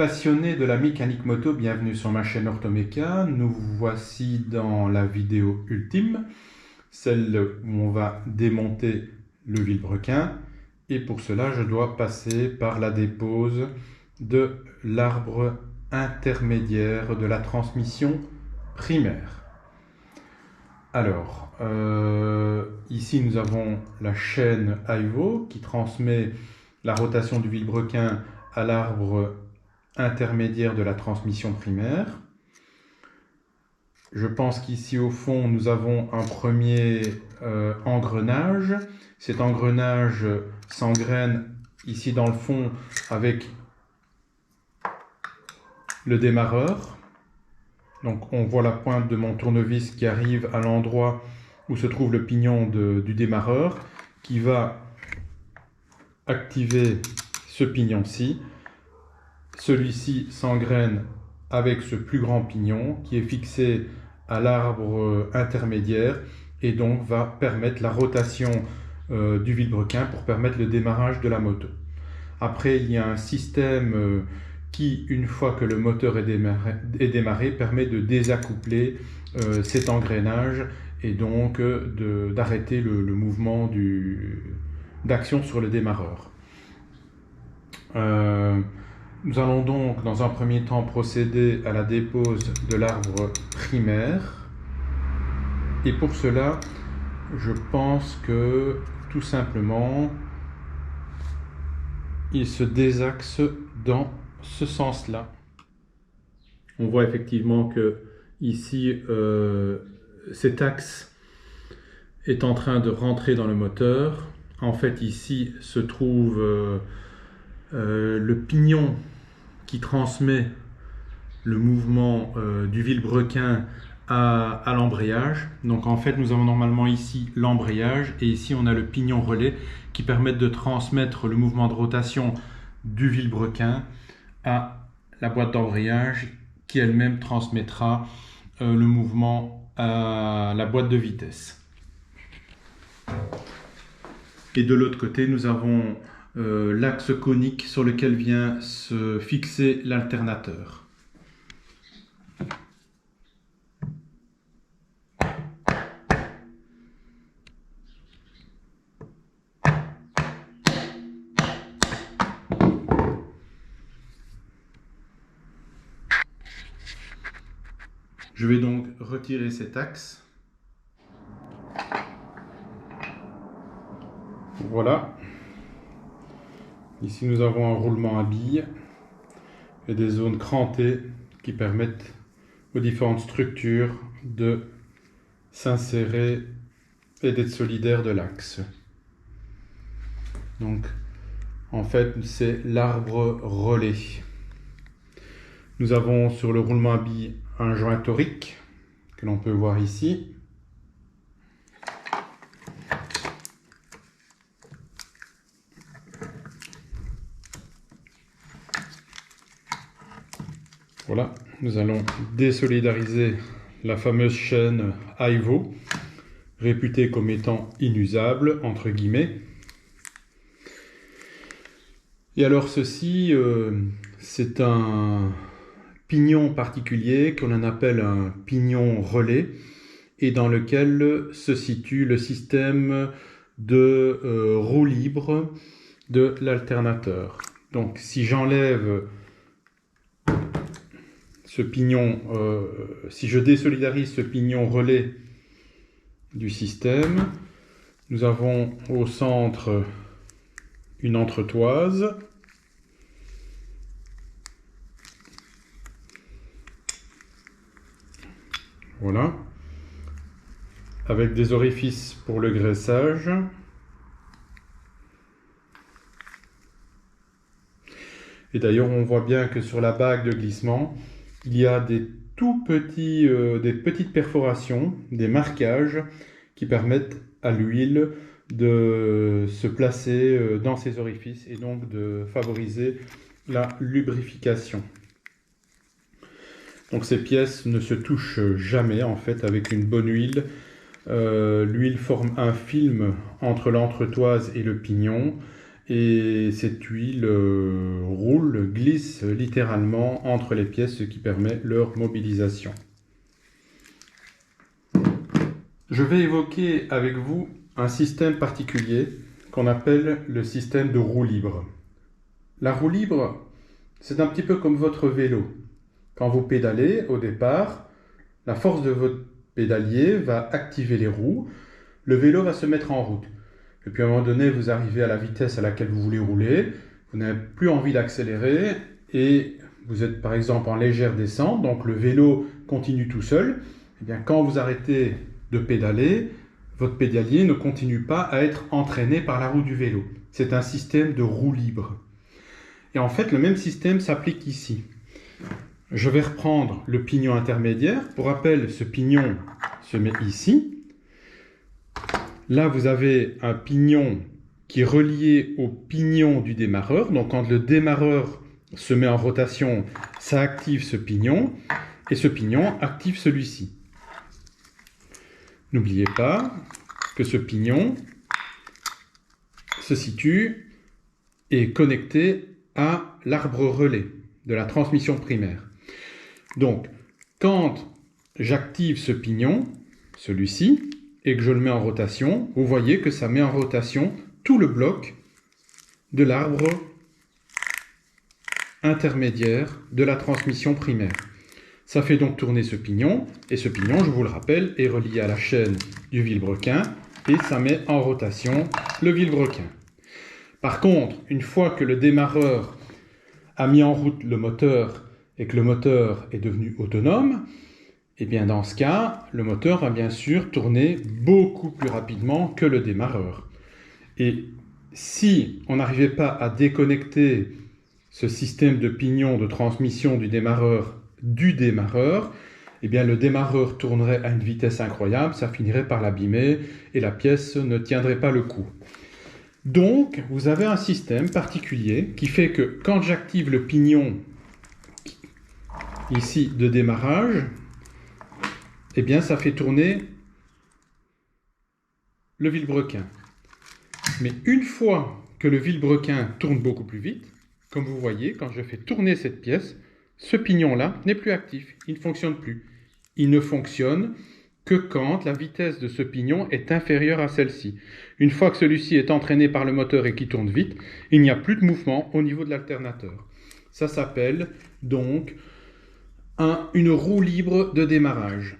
passionnés de la mécanique moto, bienvenue sur ma chaîne Orthoméca. Nous voici dans la vidéo ultime, celle où on va démonter le vilebrequin. Et pour cela, je dois passer par la dépose de l'arbre intermédiaire de la transmission primaire. Alors, ici nous avons la chaîne Ivo qui transmet la rotation du vilebrequin à l'arbre intermédiaire de la transmission primaire. Je pense qu'ici au fond nous avons un premier engrenage. Cet engrenage s'engraine ici dans le fond avec le démarreur. Donc on voit la pointe de mon tournevis qui arrive à l'endroit où se trouve le pignon du démarreur, qui va activer ce pignon-ci. Celui-ci s'engraine avec ce plus grand pignon qui est fixé à l'arbre intermédiaire et donc va permettre la rotation du vilebrequin pour permettre le démarrage de la moto. Après, il y a un système qui, une fois que le moteur est démarré, permet de désaccoupler cet engrenage et donc d'arrêter le mouvement d'action sur le démarreur. Nous allons donc dans un premier temps procéder à la dépose de l'arbre primaire. Et pour cela, je pense que tout simplement, il se désaxe dans ce sens-là. On voit effectivement que ici, cet axe est en train de rentrer dans le moteur. En fait, ici se trouve le pignon qui transmet le mouvement du vilebrequin à l'embrayage. Donc en fait, nous avons normalement ici l'embrayage et ici on a le pignon relais qui permet de transmettre le mouvement de rotation du vilebrequin à la boîte d'embrayage qui elle-même transmettra le mouvement à la boîte de vitesse. Et de l'autre côté, nous avons l'axe conique sur lequel vient se fixer l'alternateur. Je vais donc retirer cet axe. Voilà. Ici, nous avons un roulement à billes et des zones crantées qui permettent aux différentes structures de s'insérer et d'être solidaires de l'axe. Donc, en fait, c'est l'arbre relais. Nous avons sur le roulement à billes un joint torique que l'on peut voir ici. Voilà, nous allons désolidariser la fameuse chaîne Ivo, réputée comme étant inusable, entre guillemets. Et alors ceci, c'est un pignon particulier qu'on appelle un pignon relais et dans lequel se situe le système de roue libre de l'alternateur. Donc si j'enlève ce pignon, si je désolidarise ce pignon relais du système, nous avons au centre une entretoise. Voilà. Avec des orifices pour le graissage. Et d'ailleurs, on voit bien que sur la bague de glissement, il y a des petites perforations, des marquages qui permettent à l'huile de se placer dans ces orifices et donc de favoriser la lubrification. Donc ces pièces ne se touchent jamais en fait avec une bonne huile. L'huile forme un film entre l'entretoise et le pignon et cette huile glisse littéralement entre les pièces, ce qui permet leur mobilisation. Je vais évoquer avec vous un système particulier qu'on appelle le système de roue libre. La roue libre, c'est un petit peu comme votre vélo. Quand vous pédalez, au départ, la force de votre pédalier va activer les roues, le vélo va se mettre en route. Et puis à un moment donné, vous arrivez à la vitesse à laquelle vous voulez rouler, vous n'avez plus envie d'accélérer et vous êtes par exemple en légère descente, donc le vélo continue tout seul. Et bien, quand vous arrêtez de pédaler, votre pédalier ne continue pas à être entraîné par la roue du vélo. C'est un système de roue libre. Et en fait, le même système s'applique ici. Je vais reprendre le pignon intermédiaire. Pour rappel, ce pignon se met ici. Là, vous avez un pignon qui est relié au pignon du démarreur. Donc, quand le démarreur se met en rotation, ça active ce pignon. Et ce pignon active celui-ci. N'oubliez pas que ce pignon se situe et est connecté à l'arbre relais de la transmission primaire. Donc, quand j'active ce pignon, celui-ci, et que je le mets en rotation, vous voyez que ça met en rotation tout le bloc de l'arbre intermédiaire de la transmission primaire. Ça fait donc tourner ce pignon, et ce pignon, je vous le rappelle, est relié à la chaîne du vilebrequin, et ça met en rotation le vilebrequin. Par contre, une fois que le démarreur a mis en route le moteur, et que le moteur est devenu autonome, et bien dans ce cas, le moteur va bien sûr tourner beaucoup plus rapidement que le démarreur. Et si on n'arrivait pas à déconnecter ce système de pignon de transmission du démarreur, eh bien le démarreur tournerait à une vitesse incroyable, ça finirait par l'abîmer et la pièce ne tiendrait pas le coup. Donc, vous avez un système particulier qui fait que quand j'active le pignon ici de démarrage, eh bien ça fait tourner le vilebrequin. Mais une fois que le vilebrequin tourne beaucoup plus vite, comme vous voyez, quand je fais tourner cette pièce, ce pignon-là n'est plus actif, il ne fonctionne plus. Il ne fonctionne que quand la vitesse de ce pignon est inférieure à celle-ci. Une fois que celui-ci est entraîné par le moteur et qui tourne vite, il n'y a plus de mouvement au niveau de l'alternateur. Ça s'appelle donc une roue libre de démarrage.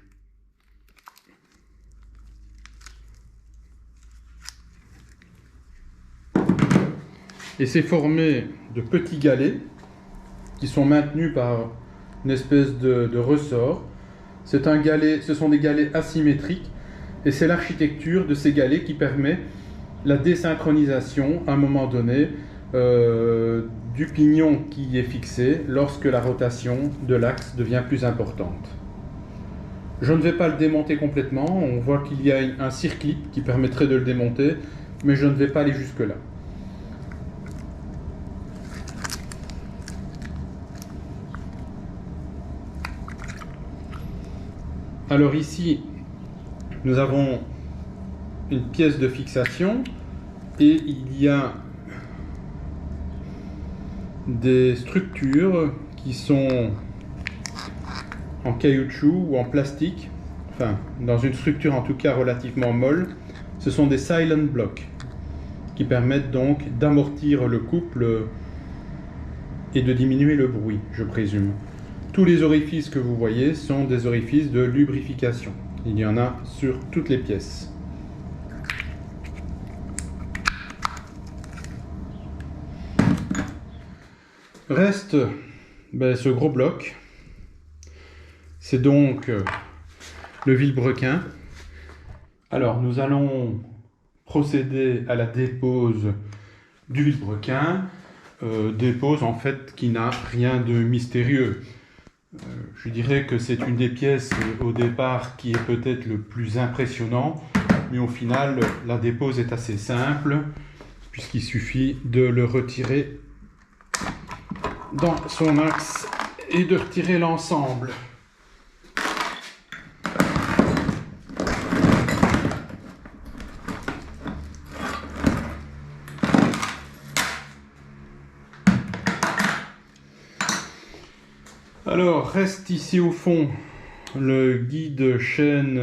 Et c'est formé de petits galets qui sont maintenus par une espèce de ressort. Ce sont des galets asymétriques et c'est l'architecture de ces galets qui permet la désynchronisation à un moment donné du pignon qui est fixé lorsque la rotation de l'axe devient plus importante. Je ne vais pas le démonter complètement, on voit qu'il y a un circlip qui permettrait de le démonter, mais je ne vais pas aller jusque-là. Alors ici, nous avons une pièce de fixation et il y a des structures qui sont en caoutchouc ou en plastique, enfin dans une structure en tout cas relativement molle. Ce sont des silent blocks qui permettent donc d'amortir le couple et de diminuer le bruit, je présume. Tous les orifices que vous voyez sont des orifices de lubrification. Il y en a sur toutes les pièces. Reste ce gros bloc. C'est donc le vilebrequin. Alors nous allons procéder à la dépose du vilebrequin. Dépose en fait qui n'a rien de mystérieux. Je dirais que c'est une des pièces au départ qui est peut-être le plus impressionnant, mais au final la dépose est assez simple puisqu'il suffit de le retirer dans son axe et de retirer l'ensemble. Alors, reste ici au fond le guide chaîne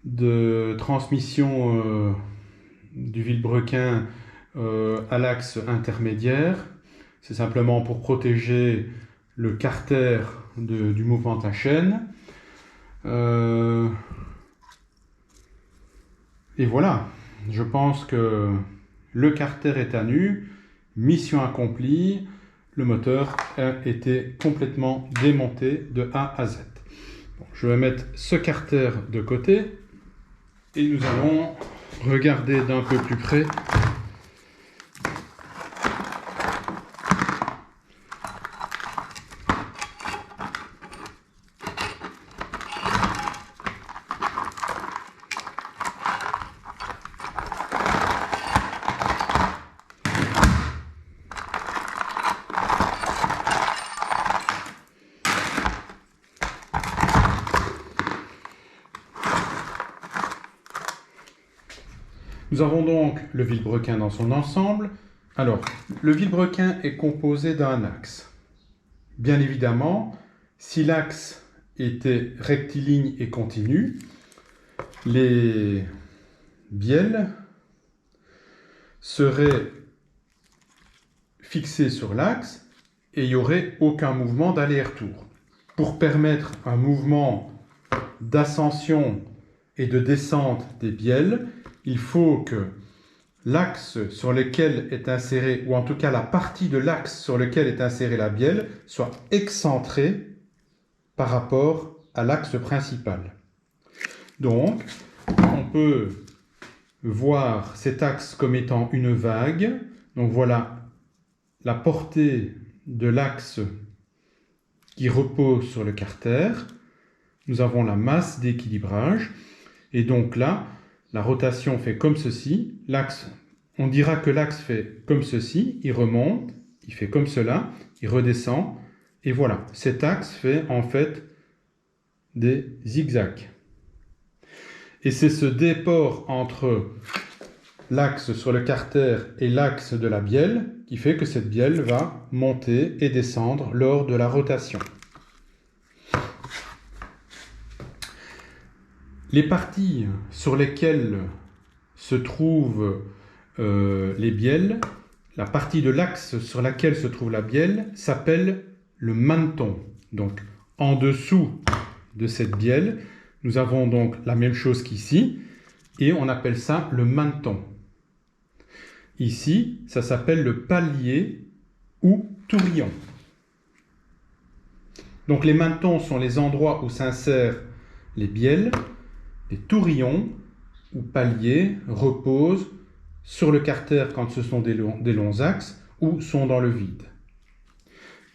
de transmission du vilebrequin à l'axe intermédiaire. C'est simplement pour protéger le carter du mouvement de la chaîne. Et voilà, je pense que le carter est à nu, mission accomplie, le moteur a été complètement démonté de A à Z. Bon, je vais mettre ce carter de côté et nous allons regarder d'un peu plus près Nous avons donc le vilebrequin dans son ensemble. Alors, le vilebrequin est composé d'un axe. Bien évidemment, si l'axe était rectiligne et continu, les bielles seraient fixées sur l'axe et il n'y aurait aucun mouvement d'aller-retour. Pour permettre un mouvement d'ascension et de descente des bielles, il faut que l'axe sur lequel est inséré, ou en tout cas la partie de l'axe sur lequel est insérée la bielle, soit excentrée par rapport à l'axe principal. Donc, on peut voir cet axe comme étant une vague. Donc voilà la portée de l'axe qui repose sur le carter. Nous avons la masse d'équilibrage. Et donc là, la rotation fait comme ceci. L'axe, on dira que l'axe fait comme ceci. Il remonte, il fait comme cela, il redescend. Et voilà, cet axe fait en fait des zigzags. Et c'est ce déport entre l'axe sur le carter et l'axe de la bielle qui fait que cette bielle va monter et descendre lors de la rotation. Les parties sur lesquelles se trouvent les bielles, la partie de l'axe sur laquelle se trouve la bielle s'appelle le menton. Donc en dessous de cette bielle, nous avons donc la même chose qu'ici et on appelle ça le menton. Ici, ça s'appelle le palier ou tourillon. Donc les mentons sont les endroits où s'insèrent les bielles. Les tourillons ou paliers reposent sur le carter quand ce sont des longs axes ou sont dans le vide.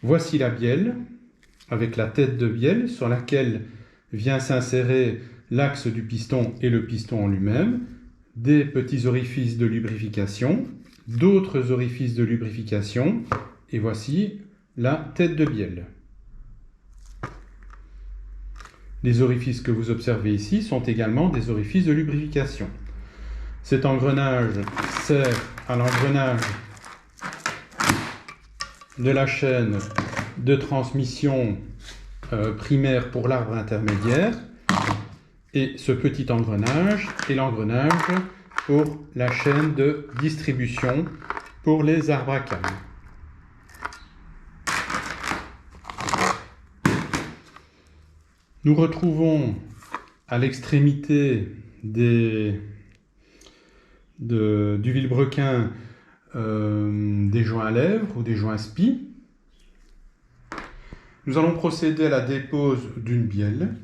Voici la bielle avec la tête de bielle sur laquelle vient s'insérer l'axe du piston et le piston en lui-même, des petits orifices de lubrification, d'autres orifices de lubrification et voici la tête de bielle. Les orifices que vous observez ici sont également des orifices de lubrification. Cet engrenage sert à l'engrenage de la chaîne de transmission primaire pour l'arbre intermédiaire et ce petit engrenage est l'engrenage pour la chaîne de distribution pour les arbres à cames. Nous retrouvons à l'extrémité du vilebrequin des joints à lèvres ou des joints spi. Nous allons procéder à la dépose d'une bielle.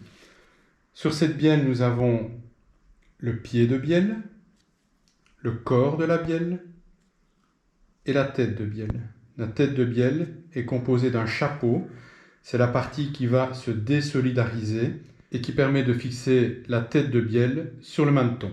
Sur cette bielle, nous avons le pied de bielle, le corps de la bielle et la tête de bielle. La tête de bielle est composée d'un chapeau. C'est la partie qui va se désolidariser et qui permet de fixer la tête de bielle sur le menton.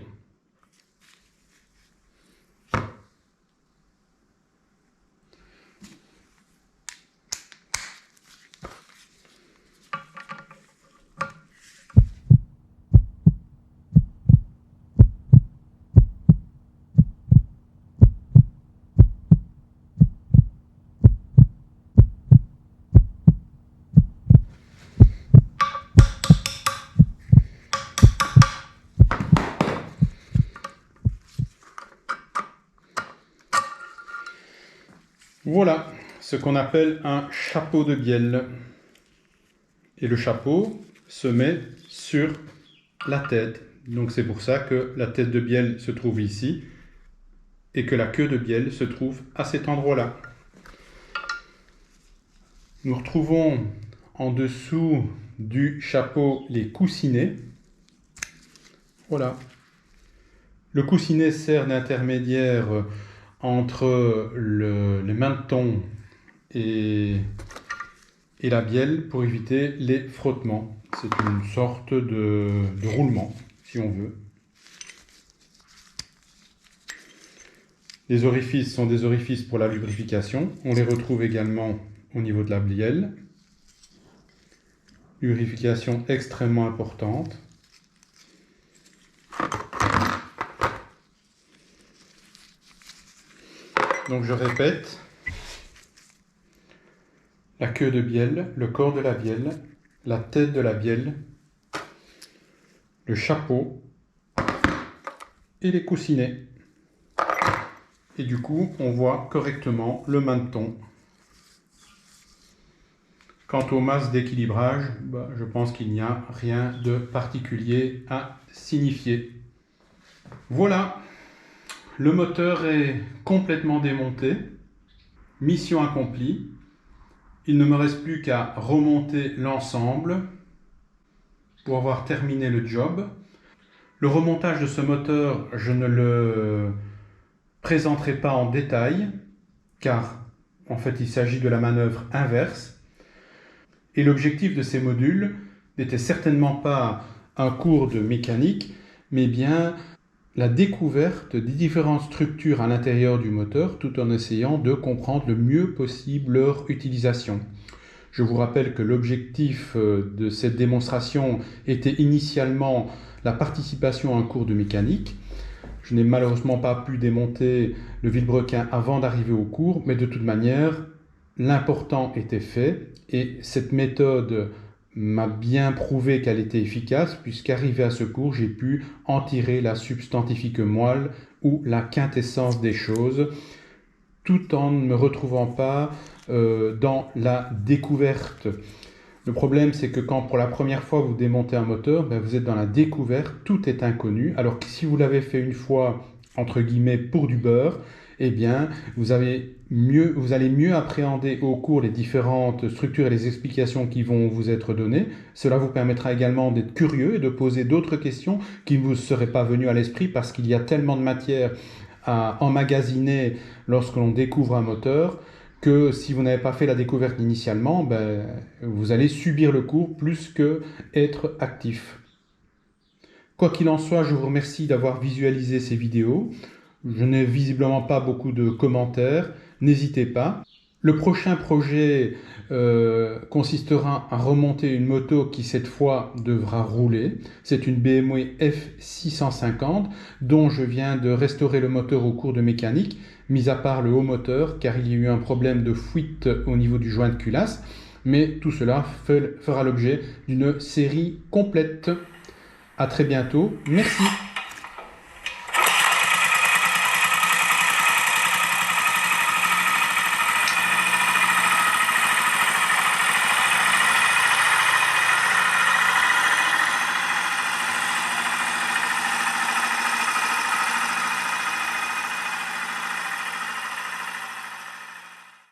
Voilà ce qu'on appelle un chapeau de bielle. Et le chapeau se met sur la tête. Donc c'est pour ça que la tête de bielle se trouve ici et que la queue de bielle se trouve à cet endroit-là. Nous retrouvons en dessous du chapeau les coussinets. Voilà. Le coussinet sert d'intermédiaire entre les mentons et la bielle pour éviter les frottements. C'est une sorte de roulement, si on veut. Les orifices sont des orifices pour la lubrification. On les retrouve également au niveau de la bielle. Lubrification extrêmement importante. Donc je répète, la queue de bielle, le corps de la bielle, la tête de la bielle, le chapeau et les coussinets. Et du coup, on voit correctement le menton. Quant aux masses d'équilibrage, je pense qu'il n'y a rien de particulier à signifier. Voilà, le moteur est complètement démonté. Mission accomplie. Il ne me reste plus qu'à remonter l'ensemble pour avoir terminé le job. Le remontage de ce moteur, je ne le présenterai pas en détail, car en fait il s'agit de la manœuvre inverse. Et l'objectif de ces modules n'était certainement pas un cours de mécanique, mais bien la découverte des différentes structures à l'intérieur du moteur, tout en essayant de comprendre le mieux possible leur utilisation. Je vous rappelle que l'objectif de cette démonstration était initialement la participation à un cours de mécanique. Je n'ai malheureusement pas pu démonter le vilebrequin avant d'arriver au cours, mais de toute manière, l'important était fait et cette méthode m'a bien prouvé qu'elle était efficace, puisqu'arrivé à ce cours, j'ai pu en tirer la substantifique moelle ou la quintessence des choses, tout en ne me retrouvant pas dans la découverte. Le problème, c'est que quand pour la première fois vous démontez un moteur, vous êtes dans la découverte, tout est inconnu, alors que si vous l'avez fait une fois, entre guillemets, pour du beurre, eh bien, vous allez mieux appréhender au cours les différentes structures et les explications qui vont vous être données. Cela vous permettra également d'être curieux et de poser d'autres questions qui ne vous seraient pas venues à l'esprit parce qu'il y a tellement de matière à emmagasiner lorsque l'on découvre un moteur que si vous n'avez pas fait la découverte initialement, vous allez subir le cours plus que être actif. Quoi qu'il en soit, je vous remercie d'avoir visualisé ces vidéos. Je n'ai visiblement pas beaucoup de commentaires, n'hésitez pas. Le prochain projet consistera à remonter une moto qui cette fois devra rouler. C'est une BMW F650 dont je viens de restaurer le moteur au cours de mécanique, mis à part le haut moteur car il y a eu un problème de fuite au niveau du joint de culasse. Mais tout cela fera l'objet d'une série complète. À très bientôt. Merci.